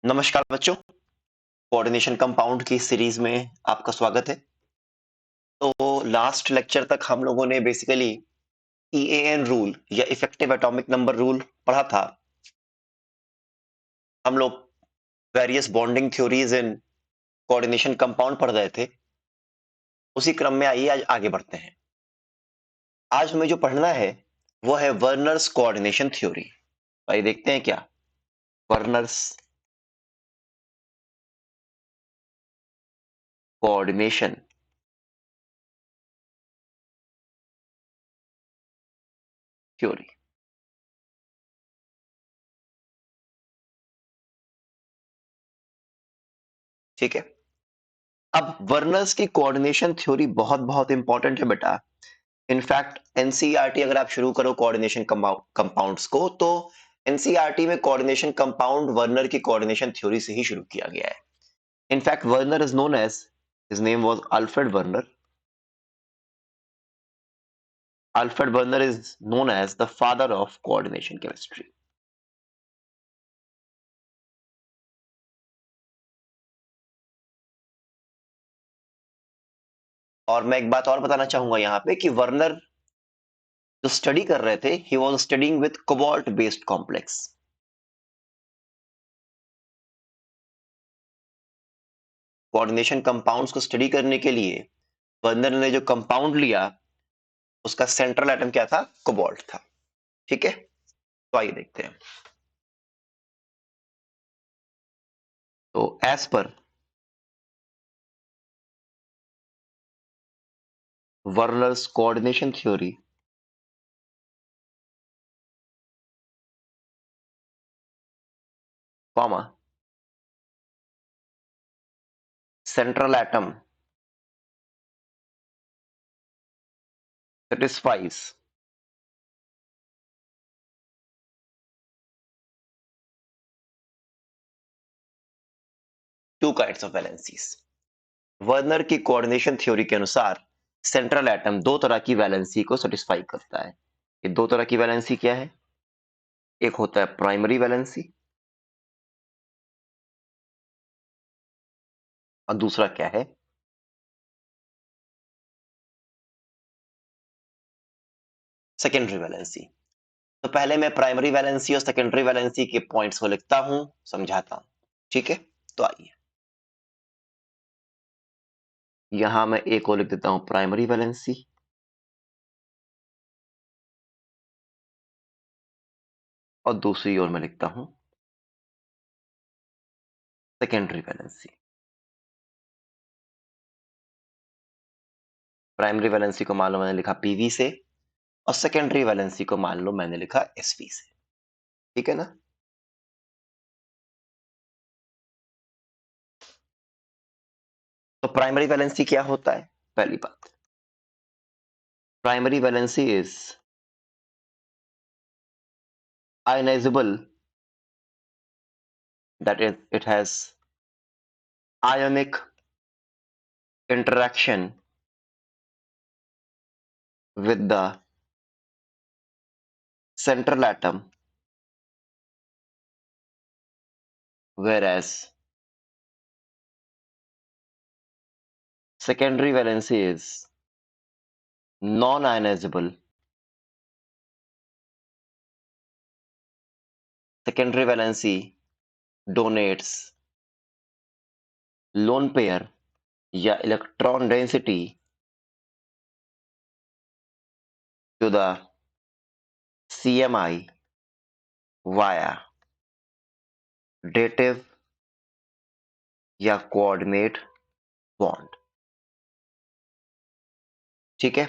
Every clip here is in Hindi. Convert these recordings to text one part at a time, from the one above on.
नमस्कार बच्चों, कोऑर्डिनेशन कंपाउंड की सीरीज में आपका स्वागत है। तो लास्ट लेक्चर तक हम लोगों ने बेसिकली ईएएन रूल या इफेक्टिव एटॉमिक नंबर रूल पढ़ा था। हम लोग various bonding theories in coordination compound पढ़ रहे थे। उसी क्रम में आइए आज आगे बढ़ते हैं। आज हमें जो पढ़ना है वो है वर्नर्स कोऑर्डिनेशन थ्योरी। भाई देखते हैं क्या वर्नर्स कोऑर्डिनेशन थ्योरी। ठीक है, अब वर्नर्स की कोऑर्डिनेशन थ्योरी बहुत बहुत इंपॉर्टेंट है बेटा। इनफैक्ट एनसीईआरटी अगर आप शुरू करो कोऑर्डिनेशन कंपाउंड्स को, तो एनसीईआरटी में कोऑर्डिनेशन कंपाउंड वर्नर की कोऑर्डिनेशन थ्योरी से ही शुरू किया गया है। In fact Werner is known as, his name was Alfred Werner. Alfred Werner is known as the father of coordination chemistry. और मैं एक बात और बताना चाहूंगा यहाँ पे कि वर्नर जो स्टडी कर रहे थे, he was studying with cobalt based complex. Coordination compounds को स्टडी करने के लिए वर्नर ने जो कंपाउंड लिया उसका सेंट्रल एटम क्या था? कोबाल्ट था। ठीक है, तो आइए देखते हैं। तो एज पर Werner's coordination theory, comma central atom satisfies two kinds of valencies। Werner की कोऑर्डिनेशन थ्योरी के अनुसार सेंट्रल एटम दो तरह की वैलेंसी को सेटिस्फाई करता है। ये दो तरह की वैलेंसी क्या है? एक होता है प्राइमरी वैलेंसी और दूसरा क्या है? Secondary valency. तो पहले मैं प्राइमरी वैलेंसी और सेकेंडरी वैलेंसी के पॉइंट्स को लिखता हूं, समझाता हूं। ठीक है, तो आइए यहां मैं एक को लिख देता हूं प्राइमरी वैलेंसी और दूसरी ओर मैं लिखता हूं सेकेंडरी वैलेंसी। प्राइमरी वैलेंसी को मान लो मैंने लिखा पीवी से और सेकेंडरी वैलेंसी को मान लो मैंने लिखा एसवी से। ठीक है ना? तो प्राइमरी वैलेंसी क्या होता है? पहली बात, primary valency is ionizable, that is it has ionic interaction with the central atom, whereas secondary valency is non-ionizable. Secondary valency donates lone pair या electron density to the CMI via dative या coordinate bond। ठीक है,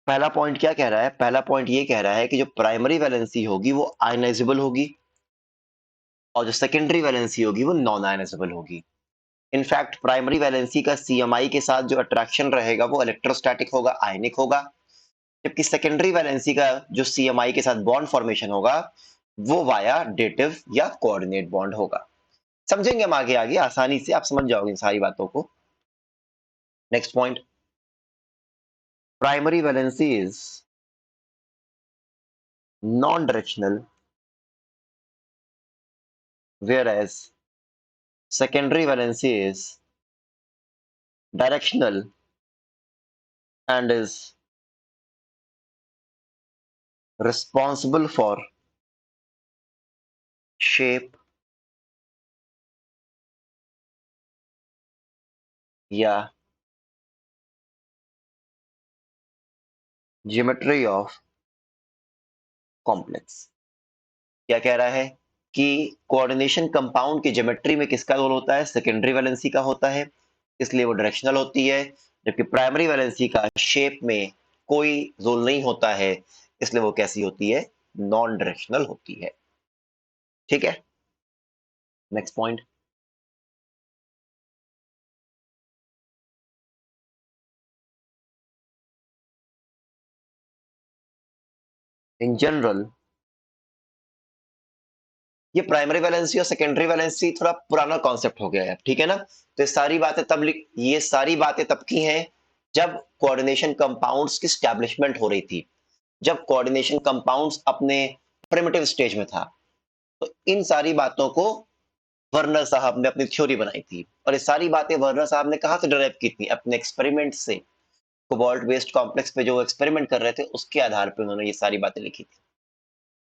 पहला पॉइंट क्या कह रहा है? पहला पॉइंट ये कह रहा है कि जो प्राइमरी वैलेंसी होगी वो आयनाइजेबल होगी और जो सेकेंडरी वैलेंसी होगी वो नॉन आयनाइजेबल होगी। इनफैक्ट प्राइमरी वैलेंसी का सीएमआई के साथ जो अट्रैक्शन रहेगा वो इलेक्ट्रोस्टैटिक होगा, आयनिक होगा, जबकि सेकेंडरी वैलेंसी का जो सीएमआई के साथ बॉन्ड फॉर्मेशन होगा वो वाया डेटिव या कोऑर्डिनेट बॉन्ड होगा। समझेंगे हम आगे आगे, आसानी से आप समझ जाओगे इन सारी बातों को। Next point, primary valency is non directional whereas secondary valency is directional and is responsible for shape या ज्योमेट्री ऑफ कॉम्प्लेक्स। क्या कह रहा है कि कोऑर्डिनेशन कंपाउंड की ज्योमेट्री में किसका रोल होता है? सेकेंडरी वैलेंसी का होता है, इसलिए वो डायरेक्शनल होती है, जबकि प्राइमरी वैलेंसी का शेप में कोई रोल नहीं होता है, इसलिए वो कैसी होती है? नॉन डायरेक्शनल होती है। ठीक है, नेक्स्ट पॉइंट। इन जनरल ये प्राइमरी वैलेंसी और सेकेंडरी वैलेंसी थोड़ा पुराना कॉन्सेप्ट हो गया है, ठीक है ना? तो ये सारी बातें तब की हैं जब कोऑर्डिनेशन कंपाउंड्स की स्टैब्लिशमेंट हो रही थी, जब कोऑर्डिनेशन कंपाउंड्स अपने प्रिमिटिव स्टेज में था। तो इन सारी बातों को वर्नर साहब ने अपनी थ्योरी बनाई थी, और ये सारी बातें वर्नर साहब ने कहाँ से डिराइव की थी? अपने एक्सपेरिमेंट से। कोबाल्ट बेस्ड कॉम्प्लेक्स पे जो एक्सपेरिमेंट कर रहे थे, उसके आधार पे उन्होंने ये सारी बातें लिखी थी।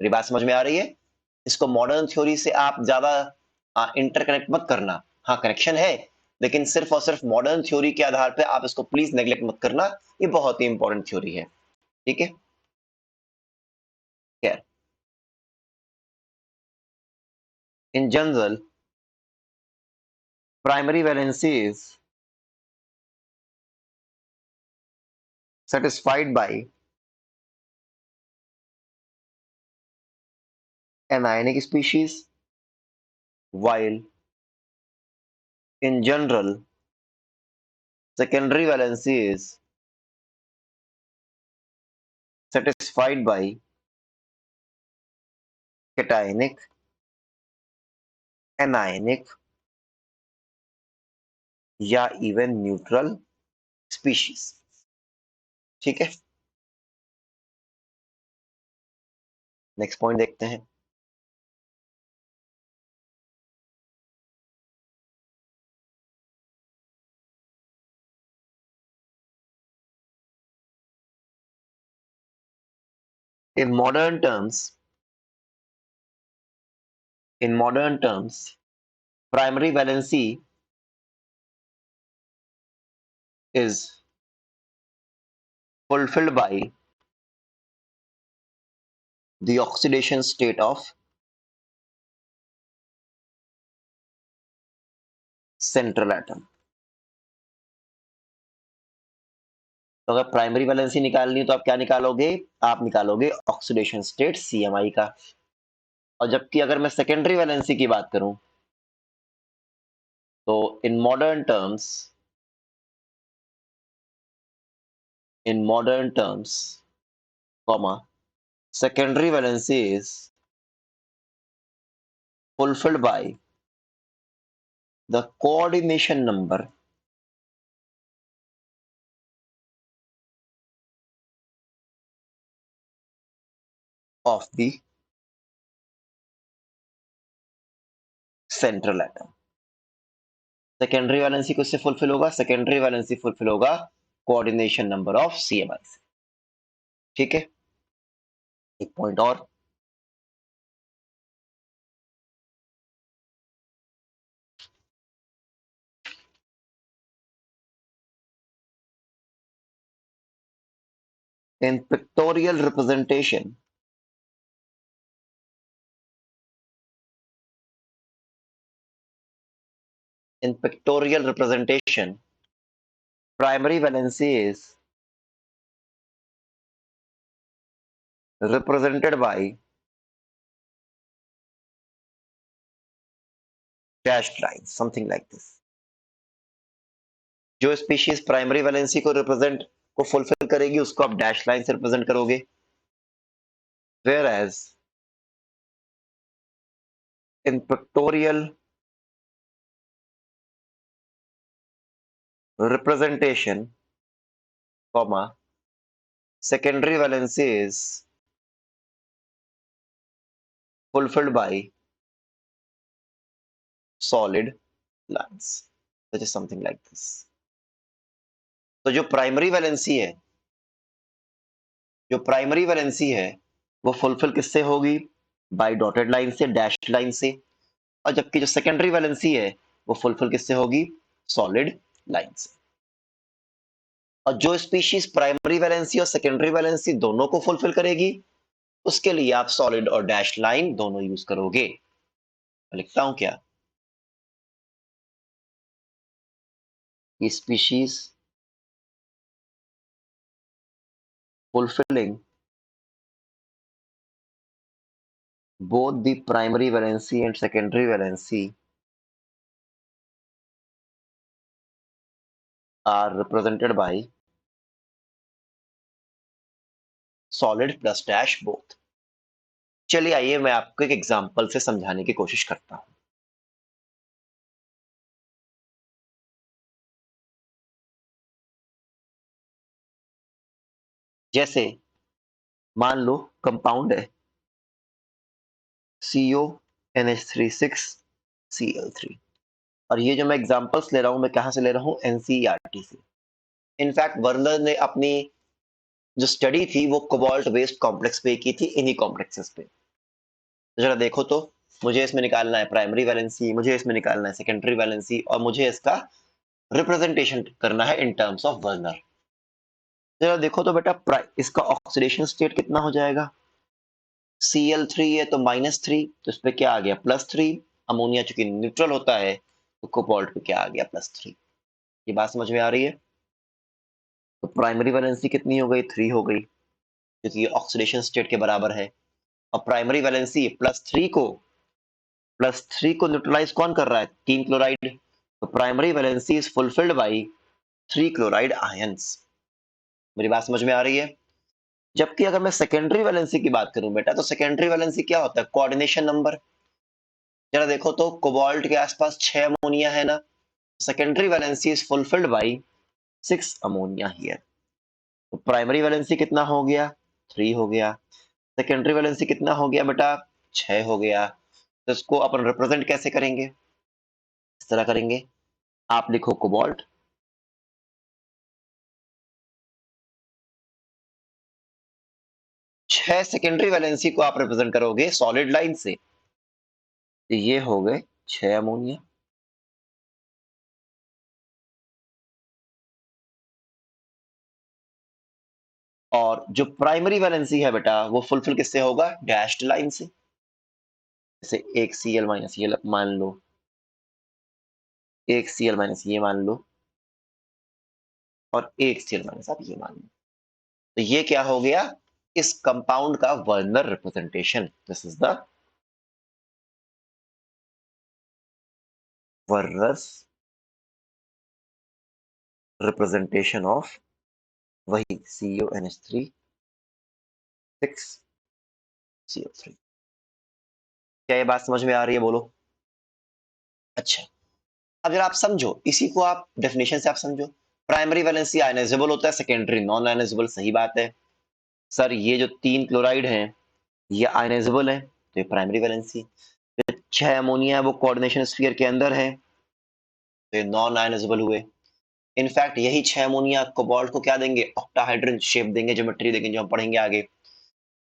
मेरी बात समझ में आ रही है? इसको मॉडर्न थ्योरी से आप ज्यादा इंटरकनेक्ट मत करना। हाँ, कनेक्शन है, लेकिन सिर्फ और सिर्फ मॉडर्न थ्योरी के आधार पे आप इसको प्लीज नेग्लेक्ट मत करना। ये बहुत ही इंपॉर्टेंट थ्योरी है, ठीक है? खैर, in general primary valency is satisfied by anionic species, while in general secondary valency is satisfied by cationic, anionic या इवन न्यूट्रल स्पीशीज। ठीक है, नेक्स्ट पॉइंट देखते हैं। In modern terms, primary valency is fulfilled by the oxidation state of central atom। तो अगर प्राइमरी वैलेंसी निकालनी है तो आप क्या निकालोगे? आप निकालोगे ऑक्सीडेशन स्टेट CMI का। और जबकि अगर मैं सेकेंडरी वैलेंसी की बात करूं तो in modern terms comma secondary valency is fulfilled by the coordination number of the central atom। Secondary valency किससे फुलफिल होगा? सेकेंडरी वैलेंसी फुलफिल होगा कोऑर्डिनेशन नंबर ऑफ CMI से। ठीक है, एक पॉइंट और। In pictorial representation primary valency is represented by dashed lines, something like this। जो स्पीशीज प्राइमरी वैलेंसी को फुलफिल करेगी उसको आप डैश लाइन से रिप्रेजेंट करोगे। whereas in pictorial representation, comma secondary valency is fulfilled by solid lines, which is something like this. तो जो प्राइमरी वैलेंसी है वो फुलफिल किससे होगी? बाय डॉटेड लाइन से, डैश्ड लाइन से। और जबकि जो सेकेंडरी वैलेंसी है वो फुलफिल किससे होगी? सॉलिड लाइन से। और जो स्पीशीज प्राइमरी वैलेंसी और सेकेंडरी वैलेंसी दोनों को फुलफिल करेगी उसके लिए आप सॉलिड और डैश लाइन दोनों यूज करोगे। लिखता हूं क्या? Species fulfilling both the primary valency and secondary valency are represented by solid plus dash both. चलिए आइए मैं आपको एक एग्जांपल से समझाने की कोशिश करता हूं। जैसे मान लो कंपाउंड है CONH36Cl3 और ये जो मैं एग्जांपल्स ले रहा हूं मैं कहां से ले रहा हूं? NCERT से। इनफैक्ट वर्नर ने अपनी जो स्टडी थी वो कोबाल्ट बेस्ड कॉम्प्लेक्स पे की थी, इन्हीं कॉम्प्लेक्सेस पे। तो जरा देखो तो, मुझे इसमें निकालना है प्राइमरी वैलेंसी, मुझे इसमें निकालना है सेकेंडरी वैलेंसी और मुझे इसका रिप्रेजेंटेशन करना है इन टर्म्स ऑफ वर्नर। जरा देखो तो बेटा इसका ऑक्सीडेशन स्टेट कितना हो जाएगा? Cl3 है तो -3, तो इस पे क्या आ गया? +3। अमोनिया चूंकि न्यूट्रल होता है तो कोबाल्ट पे क्या आ गया? +3। ये बात समझ में आ रही है? तो प्राइमरी वैलेंसी कितनी हो गई? 3 हो गई, क्योंकि ऑक्सीडेशन स्टेट के बराबर है। और प्राइमरी वैलेंसी +3 को न्यूट्रलाइज कौन कर रहा है? 3 क्लोराइड। तो primary valency is fulfilled by 3 chloride ions. मेरी बात समझ में आ रही है? जबकि अगर मैं सेकेंडरी वैलेंसी की बात करूं बेटा, तो सेकेंडरी वैलेंसी क्या होता है? Coordination number. जरा देखो तो कोबाल्ट के आसपास 6 अमोनिया है ना, secondary valency is fulfilled by 6 ammonia here. तो प्राइमरी वैलेंसी कितना हो गया? 3 हो गया। सेकेंडरी वैलेंसी कितना हो गया बेटा? 6 हो गया। तो इसको अपन रिप्रेजेंट कैसे करेंगे? इस तरह करेंगे, आप लिखो कोबाल्ट, 6 सेकेंडरी वैलेंसी को आप रिप्रेजेंट करोगे सॉलिड लाइन से, तो ये हो गए 6 अमोनिया। और जो प्राइमरी वैलेंसी है बेटा वो फुलफिल किससे होगा? डैश्ड लाइन से। जैसे एक Cl माइनस ये मान लो, एक Cl माइनस ये मान लो और एक Cl माइनस आप ये मान लो। तो ये क्या हो गया? इस कंपाउंड का Werner representation. This is the Werner's representation of वही CONH3 6CO3। क्या ये बात समझ में आ रही है? बोलो। अच्छा, अब जरा आप समझो, इसी को आप डेफिनेशन से आप समझो। प्राइमरी वैलेंसी आयनाइजेबल होता है, सेकेंडरी नॉन आयनाइजेबल। सही बात है सर, ये जो 3 क्लोराइड हैं ये आयनाइजेबल है, तो ये प्राइमरी वैलेंसी। 6 अमोनिया है वो कोऑर्डिनेशन स्फीयर के अंदर है, तो ये नॉन आयनाइजेबल हुए। इनफैक्ट यही 6 अमोनिया कोबाल्ट को क्या देंगे? ऑक्टाहाइड्रल शेप देंगे, ज्योमेट्री देंगे, जो हम पढ़ेंगे आगे।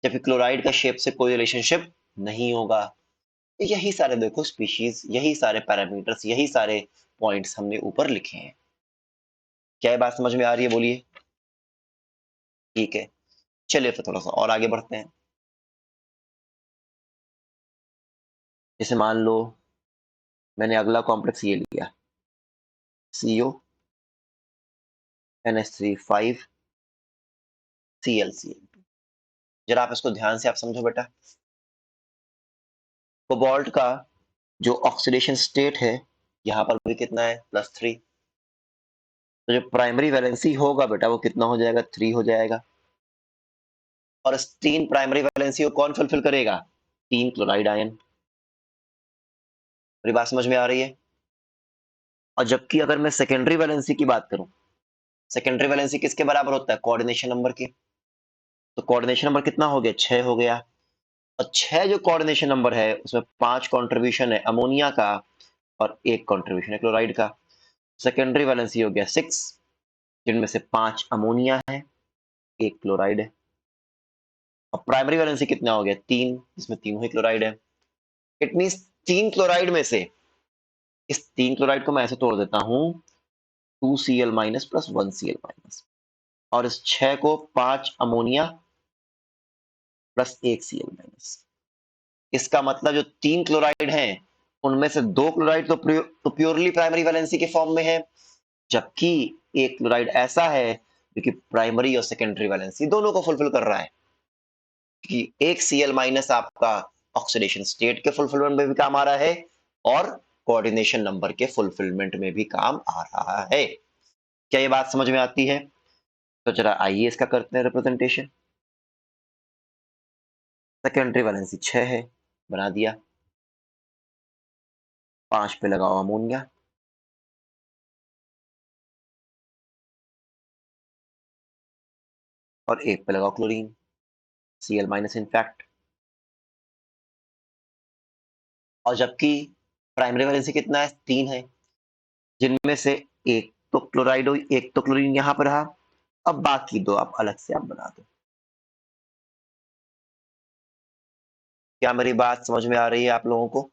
जबकि क्लोराइड का शेप से कोई रिलेशनशिप नहीं होगा। यही सारे देखो स्पीशीज, यही सारे पैरामीटर्स, यही सारे पॉइंट्स हमने ऊपर लिखे हैं। क्या ये बात समझ में आ रही है? बोलिए। ठीक है, चलिए फिर थोड़ा सा और आगे बढ़ते हैं। जैसे मान लो मैंने अगला कॉम्प्लेक्स ये लिया, CONH3 5Cl। जरा आप इसको ध्यान से आप समझो बेटा। कोबाल्ट का जो ऑक्सीडेशन स्टेट है यहाँ पर भी कितना है? +3। तो जो प्राइमरी वैलेंसी होगा बेटा वो कितना हो जाएगा? 3 हो जाएगा। और इस 3 प्राइमरी वैलेंसी को कौन फुलफिल करेगा? 3 क्लोराइड आयन। मेरी बात समझ में आ रही है? और जबकि अगर मैं सेकेंडरी वैलेंसी की बात करूं, सेकेंडरी वैलेंसी किसके बराबर होता है? कोऑर्डिनेशन नंबर के। तो कोऑर्डिनेशन नंबर कितना हो गया? 6 हो गया। और 6 जो कोऑर्डिनेशन नंबर है उसमें 5 कंट्रीब्यूशन है अमोनिया का, और एक कंट्रीब्यूशन है क्लोराइड का। सेकेंडरी वैलेंसी हो गया 6, जिनमें से 5 अमोनिया है, एक क्लोराइड है। और प्राइमरी वैलेंसी कितना हो गया 3, जिसमें तीनों ही क्लोराइड है। इट मींस 3 क्लोराइड में से इस 3 क्लोराइड को मैं ऐसे तोड़ देता हूं 2Cl minus plus 1Cl minus, और इस 6 को 5 अमोनिया प्लस 1 Cl माइनस। इसका मतलब जो 3 क्लोराइड हैं उनमें से 2 क्लोराइड तो प्योरली प्राइमरी वैलेंसी के फॉर्म में है, जबकि एक क्लोराइड ऐसा है जो कि प्राइमरी और सेकेंडरी वैलेंसी दोनों को फुलफिल कर रहा है, कि एक Cl माइनस आपका ऑक्सीडेशन स्टेट के फुलफिलमेंट में भी काम आ रहा है और कोऑर्डिनेशन नंबर के फुलफिलमेंट में भी काम आ रहा है। क्या ये बात समझ में आती है? तो जरा आइए इसका करते हैं रिप्रेजेंटेशन। सेकेंडरी वैलेंसी 6 है, बना दिया। 5 पे लगाओ अमोनिया, और 1 पे लगाओ क्लोरीन, Cl माइनस इनफैक्ट। और जबकि प्राइमरी वैलेंसी कितना है 3 है, जिनमें से एक तो क्लोराइड, एक तो क्लोरीन यहां पर रहा। अब बाकी 2 आप अलग से आप बना दो। क्या मेरी बात समझ में आ रही है आप लोगों को?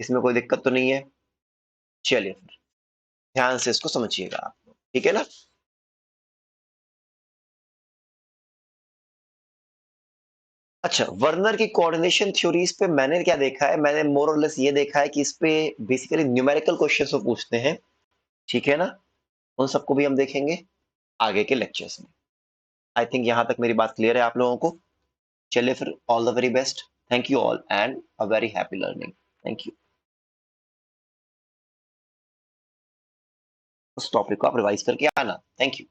इसमें कोई दिक्कत तो नहीं है? चलिए फिर ध्यान से इसको समझिएगा आप लोग, ठीक है ना? अच्छा, वर्नर की कोऑर्डिनेशन थ्योरीज पे मैंने क्या देखा है, मैंने मोर और लेस ये देखा है कि इस पे बेसिकली न्यूमेरिकल क्वेश्चंस वो पूछते हैं, ठीक है ना? उन सबको भी हम देखेंगे आगे के लेक्चर्स में। आई थिंक यहां तक मेरी बात क्लियर है आप लोगों को। चलिए फिर, all the very best, thank you all and a very happy learning. Thank you. उस टॉपिक को आप रिवाइज करके आना। Thank you.